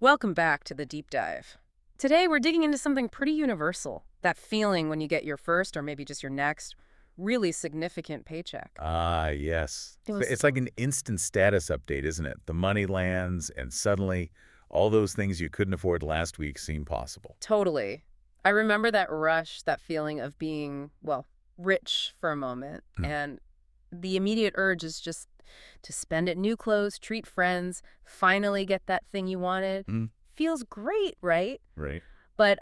Welcome back to the deep dive. Today, we're digging into something pretty universal, that feeling when you get your first or maybe just your next really significant paycheck. Ah, yes. It So was it's like an instant status update, isn't it? The money lands, and suddenly all those things you couldn't afford last week seem possible. totally. I remember that rush, that feeling of being, well, rich for a moment. Hmm. And the immediate urge is just to spend it new clothes, treat friends, finally get that thing you wanted. Mm, Feels great, right? right. But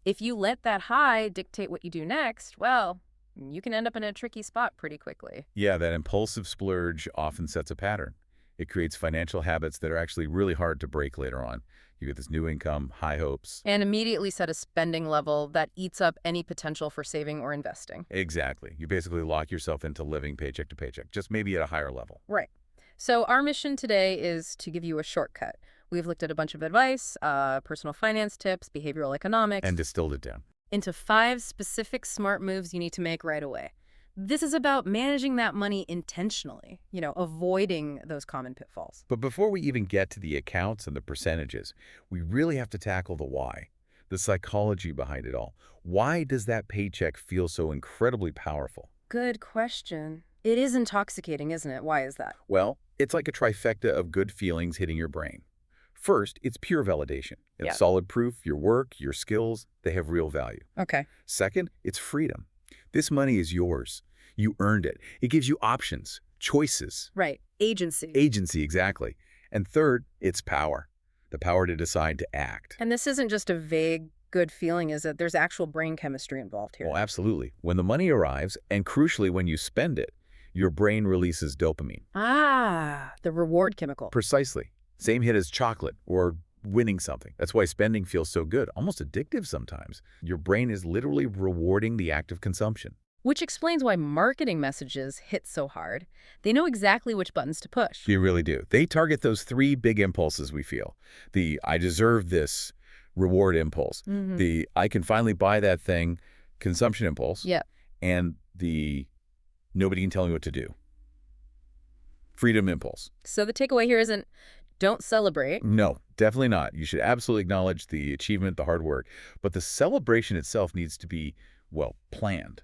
if you let that high dictate what you do next, well, you can end up in a tricky spot pretty quickly. Yeah, that impulsive splurge often sets a pattern. It creates financial habits that are actually really hard to break later on. You get this new income, high hopes. And immediately set a spending level that eats up any potential for saving or investing. Exactly. You basically lock yourself into living paycheck to paycheck, just maybe at a higher level. Right. So our mission today is to give you a shortcut. We've looked at a bunch of advice, personal finance tips, behavioral economics, And distilled it down. into 5 specific smart moves you need to make right away. This is about managing that money intentionally, avoiding those common pitfalls. But before we even get to the accounts and the percentages, we really have to tackle the why, the psychology behind it all. Why does that paycheck feel so incredibly powerful? Good question. It is intoxicating, isn't it? Why is that? Well, it's like a trifecta of good feelings hitting your brain. First, it's pure validation. Yeah. It's solid proof your work, your skills, they have real value. Okay. Second, it's freedom. This money is yours. You earned it. It gives you options, choices, Right. Agency. agency, exactly. And third, it's power. The power to decide to act. And this isn't just a vague good feeling, is it? There's actual brain chemistry involved here. Well, absolutely. When the money arrives, and crucially when you spend it, your brain releases dopamine. Ah, the reward chemical. Precisely. Same hit as chocolate or winning something. That's why spending feels so good, almost addictive sometimes. Your brain is literally rewarding the act of consumption. Which explains why marketing messages hit so hard. They know exactly which buttons to push. You really do. They target those three big impulses we feel. The I deserve this reward impulse. Mm-hmm. The I can finally buy that thing consumption impulse. Yeah. And the nobody can tell me what to do freedom impulse. So the takeaway here isn't don't celebrate. No, definitely not. You should absolutely acknowledge the achievement, the hard work. But the celebration itself needs to be, well, planned,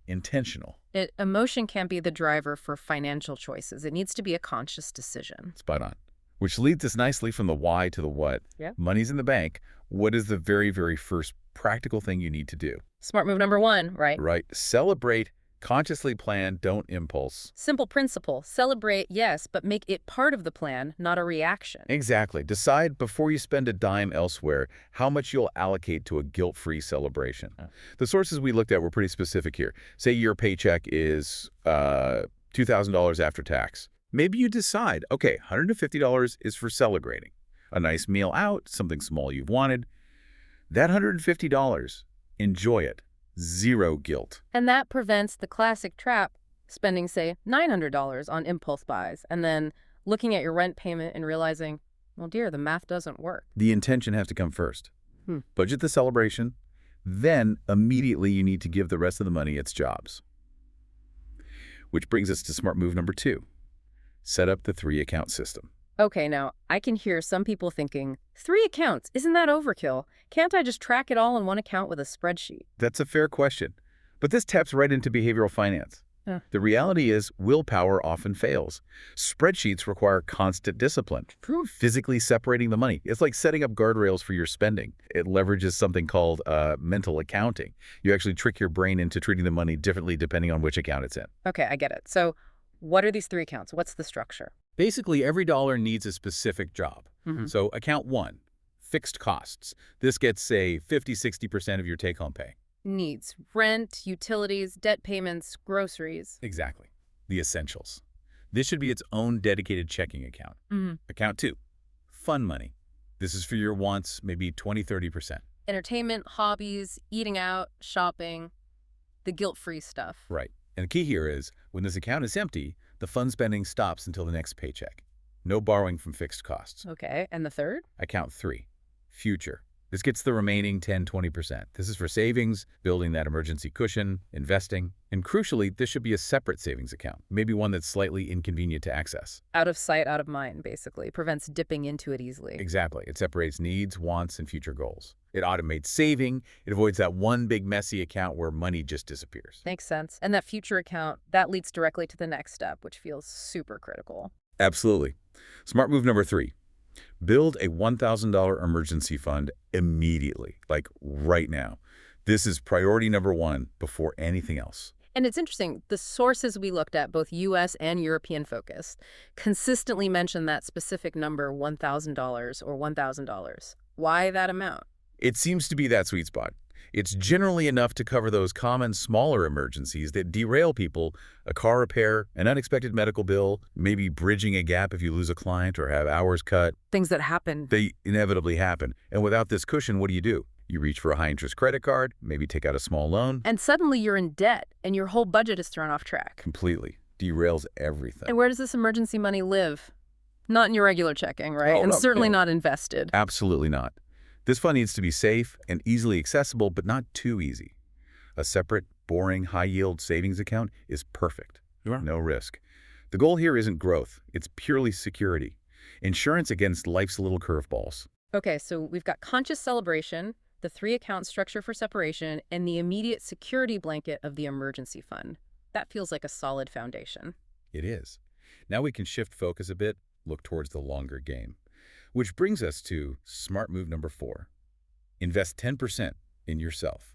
intentional. Emotion can't be the driver for financial choices. It needs to be a conscious decision. Spot on. Which leads us nicely from the why to the what. Yeah. Money's in the bank. What is the very, very first practical thing you need to do? Smart move number 1, right? Right. Celebrate, consciously plan, don't impulse. Simple principle. Celebrate, yes, but make it part of the plan, not a reaction. Exactly. Decide before you spend a dime elsewhere how much you'll allocate to a guilt-free celebration. The sources we looked at were pretty specific here. Say your paycheck is $2,000 after tax. Maybe you decide, okay, $150 is for celebrating. A nice meal out, something small you've wanted. That $150, enjoy it. Zero guilt. And that prevents the classic trap, spending, say, $900 on impulse buys, and then looking at your rent payment and realizing, well, dear, the math doesn't work. The intention has to come first. Hmm. Budget the celebration. Then, immediately, you need to give the rest of the money its jobs. Which brings us to smart move number 2. Set up the 3-account system. Okay, now, I can hear some people thinking, 3 accounts, isn't that overkill? Can't I just track it all in one account with a spreadsheet? That's a fair question. But this taps right into behavioral finance. The reality is willpower often fails. Spreadsheets require constant discipline. Physically separating the money. It's like setting up guardrails for your spending. It leverages something called mental accounting. You actually trick your brain into treating the money differently depending on which account it's in. Okay, I get it. So what are these 3 accounts? What's the structure? Basically, every dollar needs a specific job. Mm-hmm. So account 1, fixed costs. This gets, say, 50–60% of your take-home pay. Needs: rent, utilities, debt payments, groceries. Exactly. The essentials. This should be its own dedicated checking account. Mm-hmm. Account 2, fun money. This is for your wants, maybe 20–30%. Entertainment, hobbies, eating out, shopping, the guilt-free stuff. Right. And the key here is, when this account is empty, the fun spending stops until the next paycheck. No borrowing from fixed costs. Okay, and the third? Account 3, future. This gets the remaining 10–20%. This is for savings, building that emergency cushion, investing, and crucially, this should be a separate savings account, maybe one that's slightly inconvenient to access. Out of sight, out of mind, basically. Prevents dipping into it easily. Exactly. It separates needs, wants, and future goals. It automates saving. It avoids that one big messy account where money just disappears. Makes sense. And that future account, that leads directly to the next step, which feels super critical. Absolutely. Smart move number 3. Build a $1,000 emergency fund immediately, like right now. This is priority number 1 before anything else. And it's interesting, the sources we looked at, both U.S. and European focused, consistently mention that specific number, $1,000 or $1,000. Why that amount? It seems to be that sweet spot. It's generally enough to cover those common smaller emergencies that derail people: a car repair, an unexpected medical bill, maybe bridging a gap if you lose a client or have hours cut. Things that happen. They inevitably happen. And without this cushion, what do? You reach for a high-interest credit card, maybe take out a small loan. And suddenly you're in debt, and your whole budget is thrown off track. Completely. Derails everything. And where does this emergency money live? Not in your regular checking, right? Oh, And no, certainly no. not invested. Absolutely not. This fund needs to be safe and easily accessible, but not too easy. A separate, boring, high-yield savings account is perfect. Sure. No risk. The goal here isn't growth. It's purely security. Insurance against life's little curveballs. Okay, so we've got conscious celebration, the 3-account structure for separation, and the immediate security blanket of the emergency fund. That feels like a solid foundation. It is. Now we can shift focus a bit, look towards the longer game. Which brings us to smart move number 4. Invest 10% in yourself.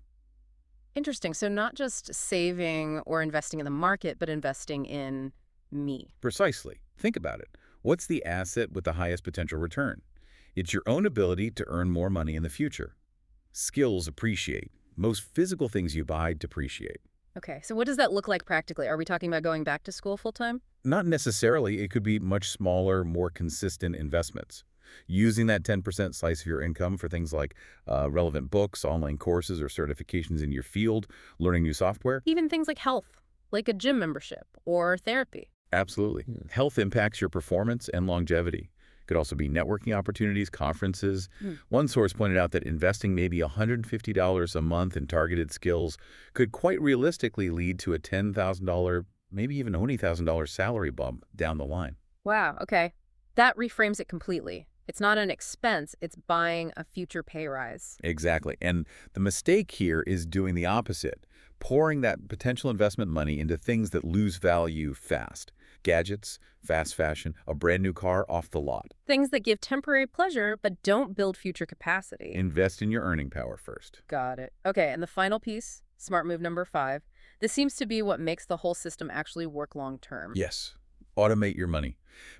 Interesting. So not just saving or investing in the market, but investing in me. Precisely. Think about it. What's the asset with the highest potential return? It's your own ability to earn more money in the future. Skills appreciate. Most physical things you buy depreciate. Okay, so what does that look like practically? Are we talking about going back to school full-time? Not necessarily. It could be much smaller, more consistent investments. Using that 10% slice of your income for things like relevant books, online courses, or certifications in your field, learning new software. Even things like health, like a gym membership or therapy. Absolutely. Health impacts your performance and longevity. Could also be networking opportunities, conferences. One source pointed out that investing maybe $150 a month in targeted skills could quite realistically lead to a $10,000, maybe even $20,000 salary bump down the line. Wow, okay. That reframes it completely. It's not an expense, it's buying a future pay rise. Exactly. And the mistake here is doing the opposite, pouring that potential investment money into things that lose value fast. Gadgets, fast fashion, a brand new car off the lot. Things that give temporary pleasure, but don't build future capacity. Invest in your earning power first. Got it. Okay, and the final piece, smart move number 5. This seems to be what makes the whole system actually work long term. Yes. Automate your money.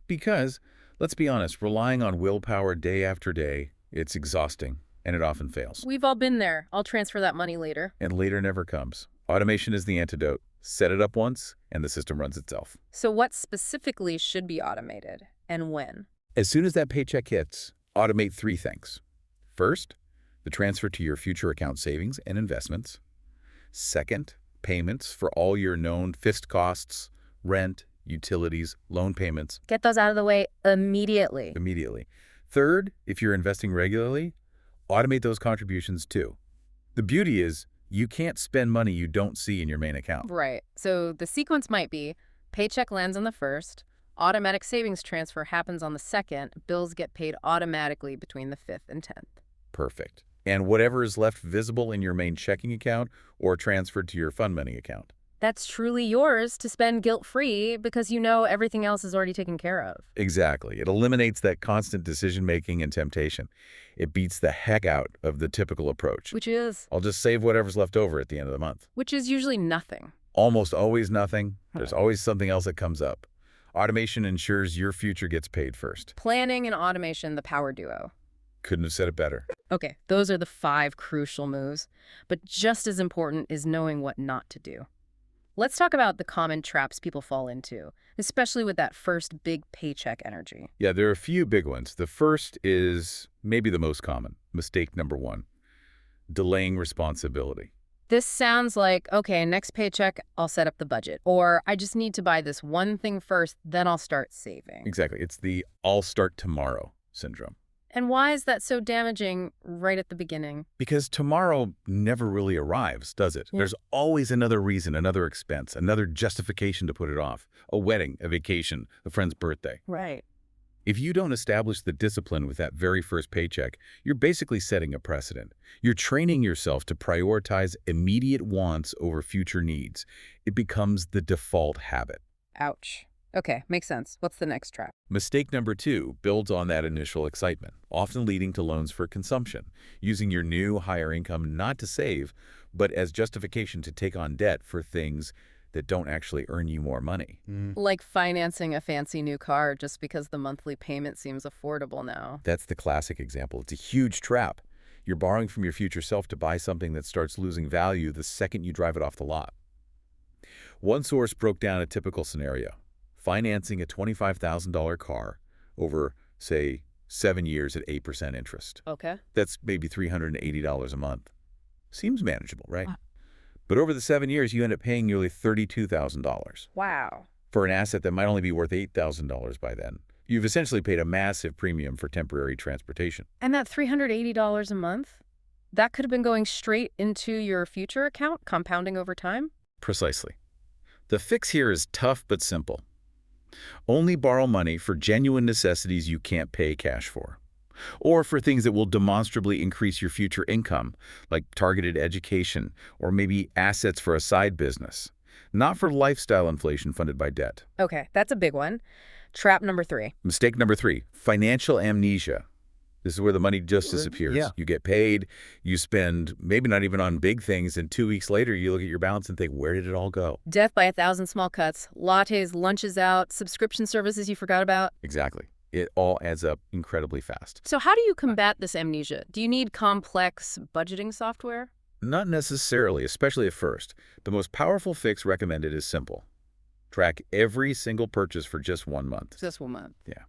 Because, let's be honest, relying on willpower day after day, it's exhausting, and it often fails. We've all been there. I'll transfer that money later. And later never comes. Automation is the antidote. Set it up once, and the system runs itself. So what specifically should be automated, and when? As soon as that paycheck hits, automate 3 things. First, the transfer to your future account savings and investments. Second, payments for all your known fixed costs, rent, utilities, loan payments. Get those out of the way immediately. Immediately. Third, if you're investing regularly, automate those contributions too. The beauty is, you can't spend money you don't see in your main account. Right. So the sequence might be paycheck lands on the 1st, automatic savings transfer happens on the 2nd, bills get paid automatically between the 5th and 10th. Perfect. And whatever is left visible in your main checking account or transferred to your fund money account. That's truly yours to spend guilt-free because you know everything else is already taken care of. Exactly. It eliminates that constant decision-making and temptation. It beats the heck out of the typical approach. Which is? I'll just save whatever's left over at the end of the month. Which is usually nothing. Almost always nothing. There's always something else that comes up. Automation ensures your future gets paid first. Planning and automation, the power duo. Couldn't have said it better. Okay, those are the 5 crucial moves. But just as important is knowing what not to do. Let's talk about the common traps people fall into, especially with that first big paycheck energy. Yeah, there are a few big ones. The first is maybe the most common. Mistake number 1. Delaying responsibility. This sounds like, okay, next paycheck, I'll set up the budget. Or I just need to buy this one thing first, then I'll start saving. Exactly. It's the "I'll start tomorrow" syndrome. And why is that so damaging right at the beginning? Because tomorrow never really arrives, does it? Yeah. There's always another reason, another expense, another justification to put it off. A wedding, a vacation, a friend's birthday. Right. If you don't establish the discipline with that very first paycheck, you're basically setting a precedent. You're training yourself to prioritize immediate wants over future needs. It becomes the default habit. Ouch. Okay, makes sense. What's the next trap? Mistake number 2 builds on that initial excitement, often leading to loans for consumption, using your new, higher income not to save, but as justification to take on debt for things that don't actually earn you more money. Like financing a fancy new car just because the monthly payment seems affordable now. That's the classic example. It's a huge trap. You're borrowing from your future self to buy something that starts losing value the second you drive it off the lot. One source broke down a typical scenario. Financing a $25,000 car over, say, 7 years at 8% interest. Okay. That's maybe $380 a month. Seems manageable, right? Wow. But over the 7 years, you end up paying nearly $32,000 Wow. for an asset that might only be worth $8,000 by then. You've essentially paid a massive premium for temporary transportation. And that $380 a month? That could have been going straight into your future account, compounding over time? Precisely. The fix here is tough but simple. Only borrow money for genuine necessities you can't pay cash for, or for things that will demonstrably increase your future income, like targeted education or maybe assets for a side business, not for lifestyle inflation funded by debt. Okay, that's a big one. Trap number 3. Mistake number 3, financial amnesia. This is where the money just disappears. Yeah. You get paid, you spend maybe not even on big things, and 2 weeks later you look at your balance and think, where did it all go? Death by 1,000 small cuts, lattes, lunches out, subscription services you forgot about. Exactly. It all adds up incredibly fast. So how do you combat this amnesia? Do you need complex budgeting software? Not necessarily, especially at first. The most powerful fix recommended is simple. Track every single purchase for just 1 month. Just 1 month. Yeah.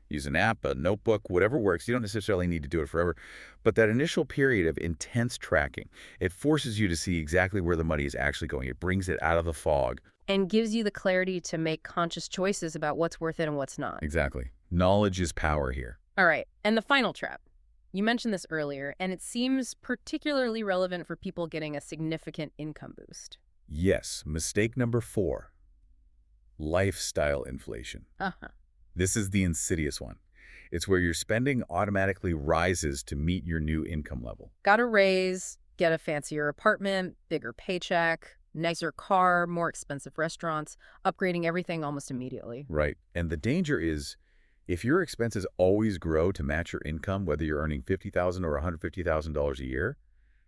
Use an app, a notebook, whatever works. You don't necessarily need to do it forever. But that initial period of intense tracking, it forces you to see exactly where the money is actually going. It brings it out of the fog. And gives you the clarity to make conscious choices about what's worth it and what's not. Exactly. Knowledge is power here. All right, and the final trap. You mentioned this earlier, and it seems particularly relevant for people getting a significant income boost. Yes, mistake number 4. Lifestyle inflation. Uh-huh. This is the insidious one. It's where your spending automatically rises to meet your new income level. Got a raise, get a fancier apartment, bigger paycheck, nicer car, more expensive restaurants, upgrading everything almost immediately. Right. And the danger is, if your expenses always grow to match your income, whether you're earning $50,000 or $150,000 a year,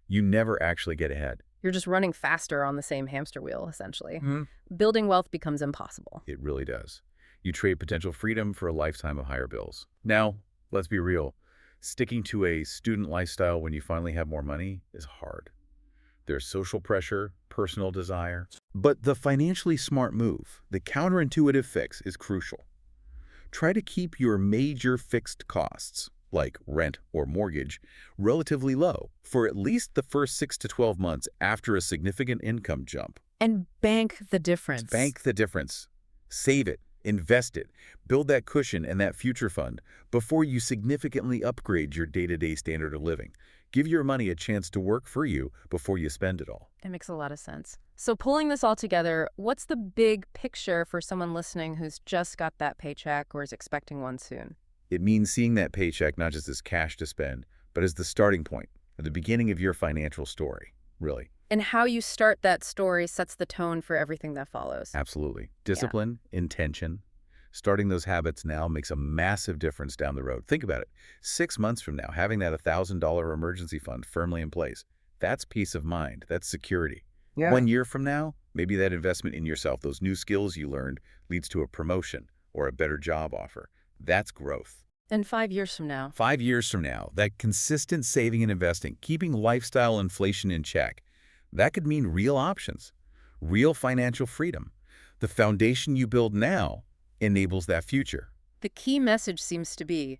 you never actually get ahead. You're just running faster on the same hamster wheel, essentially. Mm-hmm. Building wealth becomes impossible. It really does. You trade potential freedom for a lifetime of higher bills. Now, let's be real. Sticking to a student lifestyle when you finally have more money is hard. There's social pressure, personal desire. But the financially smart move, the counterintuitive fix, is crucial. Try to keep your major fixed costs, like rent or mortgage, relatively low for at least the first 6 to 12 months after a significant income jump. And bank the difference. Bank the difference. Save it. Invest it. Build that cushion and that future fund before you significantly upgrade your day-to-day standard of living. Give your money a chance to work for you before you spend it all. It makes a lot of sense. So pulling this all together, what's the big picture for someone listening who's just got that paycheck or is expecting one soon? It means seeing that paycheck not just as cash to spend, but as the starting point, at the beginning of your financial story, really. And how you start that story sets the tone for everything that follows. Absolutely. Discipline, intention. Starting those habits now makes a massive difference down the road. Think about it. 6 months from now, having that $1,000 emergency fund firmly in place, that's peace of mind. That's security. Yeah. 1 year from now, maybe that investment in yourself, those new skills you learned, leads to a promotion or a better job offer. That's growth. And 5 years from now. 5 years from now, that consistent saving and investing, keeping lifestyle inflation in check, that could mean real options, real financial freedom. The foundation you build now enables that future. The key message seems to be,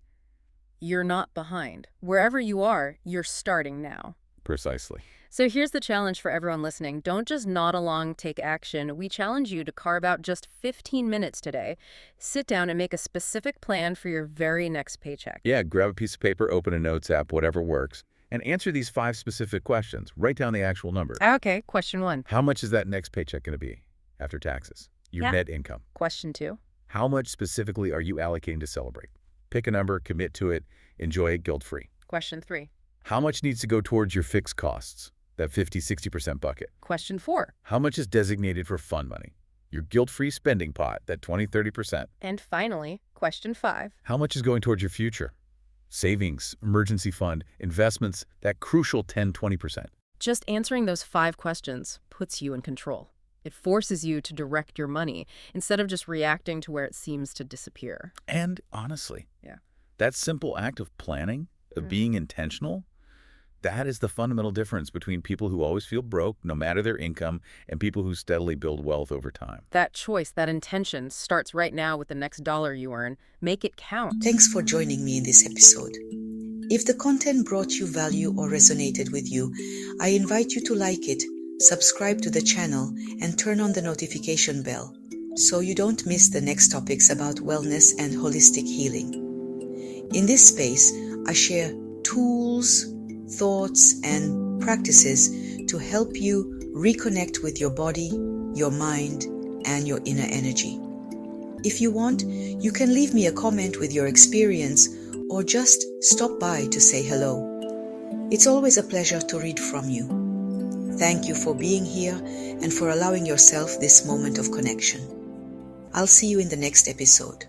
you're not behind. Wherever you are, you're starting now. Precisely. So here's the challenge for everyone listening. Don't just nod along, take action. We challenge you to carve out just 15 minutes today. Sit down and make a specific plan for your very next paycheck. Yeah, grab a piece of paper, open a notes app, whatever works, and answer these 5 specific questions. Write down the actual number. Okay, question 1. How much is that next paycheck going to be after taxes? Your Yeah. net income. Question 2. How much specifically are you allocating to celebrate? Pick a number, commit to it, enjoy it guilt-free. Question 3. How much needs to go towards your fixed costs, that 50-60% bucket? Question 4. How much is designated for fun money, your guilt-free spending pot, that 20-30%? And finally, question 5. How much is going towards your future? Savings, emergency fund, investments, that crucial 10-20%. Just answering those 5 questions puts you in control. It forces you to direct your money instead of just reacting to where it seems to disappear. And honestly, Yeah. that simple act of planning, of being intentional, that is the fundamental difference between people who always feel broke, no matter their income, and people who steadily build wealth over time. That choice, that intention, starts right now with the next dollar you earn. Make it count. Thanks for joining me in this episode. If the content brought you value or resonated with you, I invite you to like it, subscribe to the channel, and turn on the notification bell so you don't miss the next topics about wellness and holistic healing. In this space, I share tools, thoughts, and practices to help you reconnect with your body, your mind, and your inner energy. If you want, you can leave me a comment with your experience or just stop by to say hello. It's always a pleasure to read from you. Thank you for being here and for allowing yourself this moment of connection. I'll see you in the next episode.